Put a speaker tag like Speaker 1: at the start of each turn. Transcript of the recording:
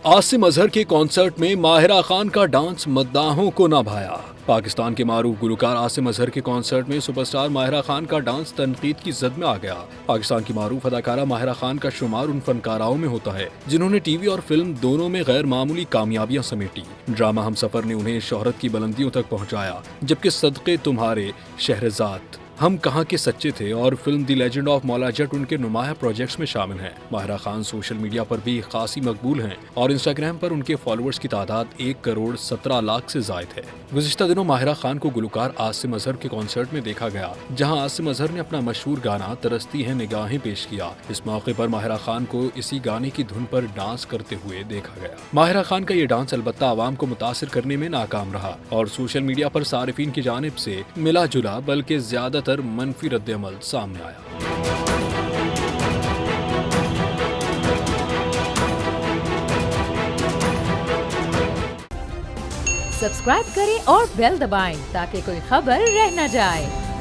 Speaker 1: आसिम अजहर के कॉन्सर्ट में माहिरा खान का डांस मद्दाहों को न भाया। पाकिस्तान के मारूफ गुलकार आसिम अजहर के कॉन्सर्ट में सुपरस्टार माहिरा खान का डांस तनकीद की जद में आ गया। पाकिस्तान की मारूफ अदाकारा माहिरा खान का शुमार उन फनकाराओं में होता है जिन्होंने टीवी और फिल्म दोनों में गैर मामूली कामयाबियां समेटी। ड्रामा हमसफर ने उन्हें शोहरत की बुलंदियों तक पहुंचाया, जबकि सदके तुम्हारे, शहरजाद, हम कहाँ के सच्चे थे और film the legend of Maula Jatt उनके नुमाया प्रोजेक्ट्स में शामिल हैं। माहिरा खान सोशल मीडिया पर भी खासी मकबूल हैं और इंस्टाग्राम पर उनके फॉलोअर्स की तादाद 1,17,00,000 से जायद है। गुज़िश्ता दिनों माहिरा खान को गुलकार आसिम अजहर के कॉन्सर्ट में देखा गया, जहां आसिम अजहर ने अपना मशहूर गाना तरसती है निगाहें पेश किया। इस मौके पर माहिरा खान को इसी गाने की धुन पर डांस करते हुए देखा गया। माहिरा खान का ये डांस अलबत्ता आवाम को मुतासिर करने में नाकाम रहा और सोशल मीडिया पर सारिफीन की जानिब से मिला जुला बल्कि ज्यादा मनफी रद्द-ए-अमल सामने आया।
Speaker 2: सब्सक्राइब करें और बेल दबाएं ताकि कोई खबर रह न जाए।